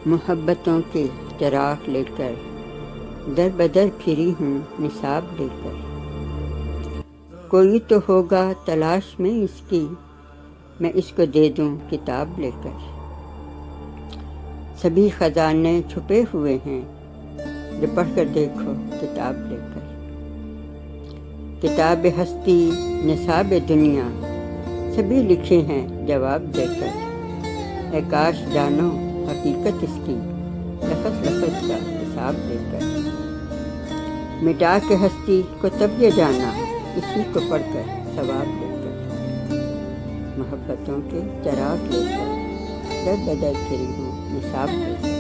محبتوں کے چراغ لے کر در بدر پھری ہوں نصاب لے کر۔ کوئی تو ہوگا تلاش میں اس کی، میں اس کو دے دوں کتاب لے کر۔ سبھی خزانے چھپے ہوئے ہیں، جو پڑھ کر دیکھو کتاب لے کر۔ کتاب ہستی نصاب دنیا، سبھی لکھے ہیں جواب دے کر۔ اے کاش جانو حقیقت اس کی، لفظ لفظ کا حساب لے کر۔ مٹا کے ہستی کو تب یہ جانا، اسی کو پڑھ کر ثواب لے کر۔ محبتوں کے چراغ لے کر در بدر پھری ہوں نصاب لے کر۔